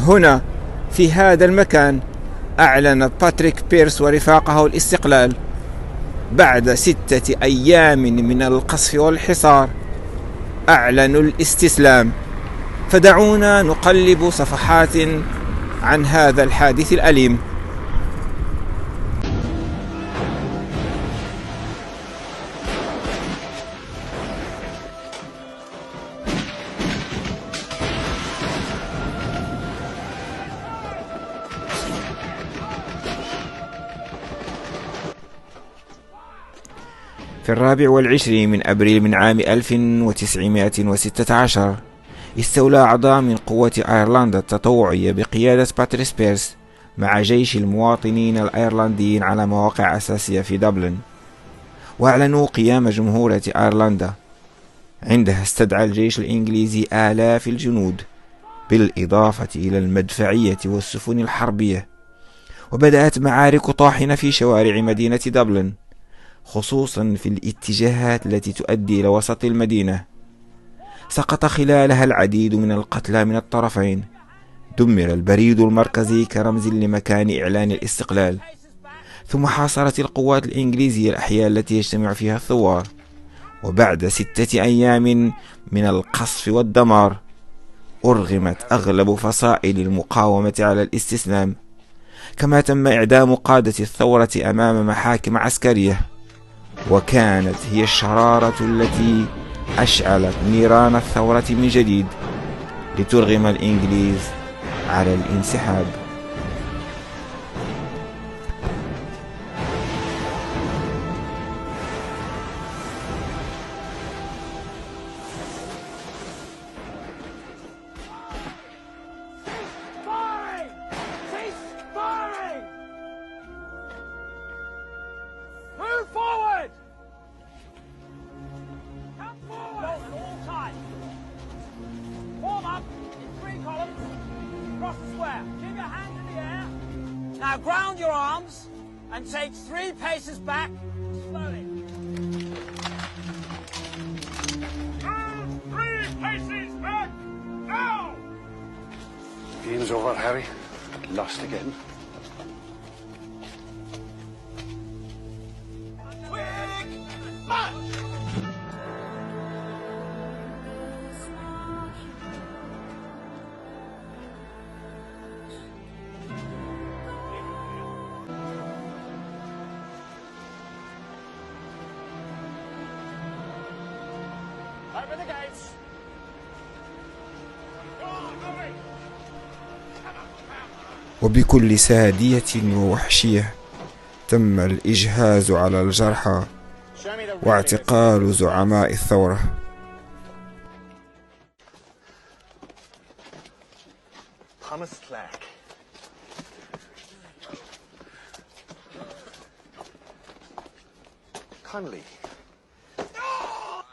هنا في هذا المكان أعلن باتريك بيرس ورفاقه الاستقلال بعد 6 أيام من القصف والحصار. أعلنوا الاستسلام. فدعونا نقلب صفحات عن هذا الحادث الأليم. في 24 من أبريل من عام 1916 استولى أعضاء من قوة ايرلندا التطوعية بقيادة باتريك بيرس مع جيش المواطنين الأيرلنديين على مواقع أساسية في دبلن، وأعلنوا قيام جمهورية ايرلندا. عندها استدعى الجيش الإنجليزي آلاف الجنود بالإضافة إلى المدفعية والسفن الحربية، وبدأت معارك طاحنة في شوارع مدينة دبلن، خصوصا في الاتجاهات التي تؤدي إلى وسط المدينة. سقط خلالها العديد من القتلى من الطرفين. دمر البريد المركزي كرمز لمكان إعلان الاستقلال. ثم حاصرت القوات الإنجليزية الأحياء التي يجتمع فيها الثوار. وبعد 6 أيام من القصف والدمار أرغمت أغلب فصائل المقاومة على الاستسلام، كما تم إعدام قادة الثورة أمام محاكم عسكرية. وكانت هي الشرارة التي أشعلت نيران الثورة من جديد لترغم الإنجليز على الانسحاب. Now ground your arms and take 3 paces back slowly. 3 paces back now! Game's over, Harry. Lost again. Quick march! Open the gates. Go on, hurry. وبكل سادية ووحشية تم الإجهاز على الجرحى واعتقال زعماء الثورة. Thomas Clark. Conley.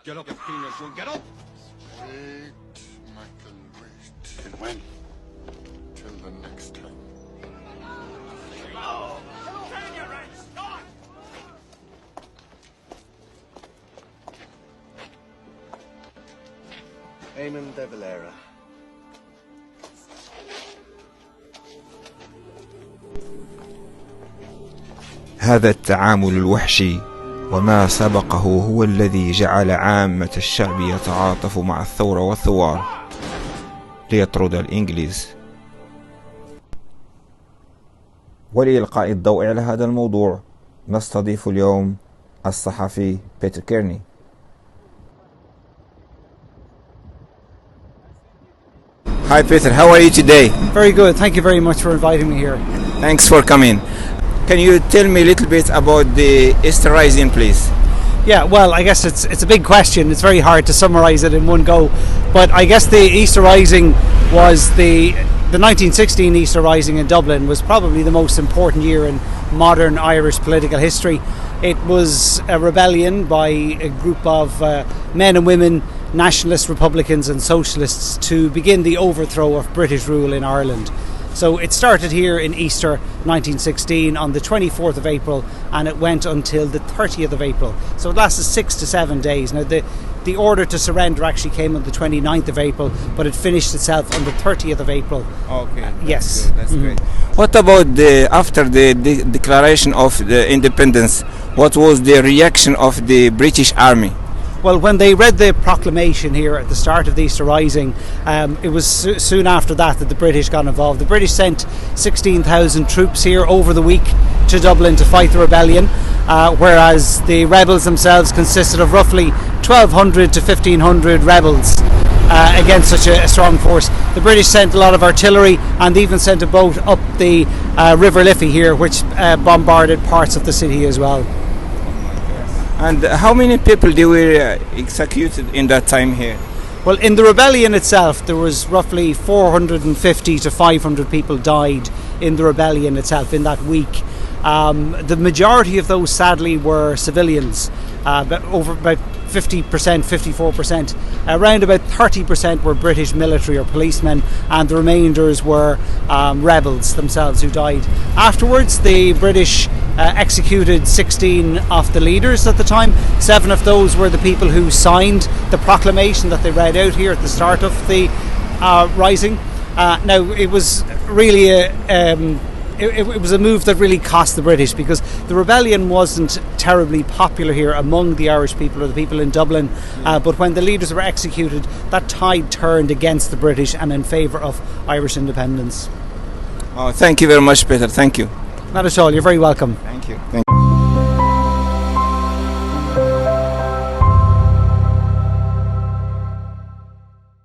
Get up, you penis one. Get up! Wait, Michael, wait. Till when? Till the next time. Turn your right, stop! Eamon de Valera. هذا التعامل الوحشي وما سبقه هو الذي جعل عامة الشعب يتعاطف مع الثورة والثوار ليطرد الإنجليز. ولإلقاء الضوء على هذا الموضوع نستضيف اليوم الصحفي بيتر كيرني. Hi Peter, how are you today? Very good, thank you very much for inviting me here. Thanks for coming. Can you tell me a little bit about the Easter Rising, please? Yeah, well, I guess it's a big question. It's very hard to summarise it in one go. But I guess the Easter Rising was the 1916 Easter Rising in Dublin was probably the most important year in modern Irish political history. It was a rebellion by a group of men and women, nationalists, republicans and socialists to begin the overthrow of British rule in Ireland. So it started here in Easter 1916 on the 24th of April, and it went until the 30th of April. So it lasted 6 to 7 days. Now the order to surrender actually came on the 29th of April, but it finished itself on the 30th of April. Okay. Yes. That's great. What about after the declaration of the independence? What was the reaction of the British Army? Well, when they read the proclamation here at the start of the Easter Rising, it was soon after that the British got involved. The British sent 16,000 troops here over the week to Dublin to fight the rebellion, whereas the rebels themselves consisted of roughly 1,200 to 1,500 rebels against such a strong force. The British sent a lot of artillery and even sent a boat up the River Liffey here, which bombarded parts of the city as well. And how many people were executed in that time here? Well, in the rebellion itself, there was roughly 450 to 500 people died in the rebellion itself in that week. The majority of those, sadly, were civilians. About 50%, 54%. Around about 30% were British military or policemen, and the remainders were rebels themselves who died. Afterwards, the British executed 16 of the leaders at the time. 7 of those were the people who signed the proclamation that they read out here at the start of the rising. Now, it was really it was a move that really cost the British, because the rebellion wasn't terribly popular here among the Irish people or the people in Dublin, but when the leaders were executed, that tide turned against the British and in favour of Irish independence. Oh, thank you very much, Peter. Thank you. Not at all. You're very welcome. Thank you.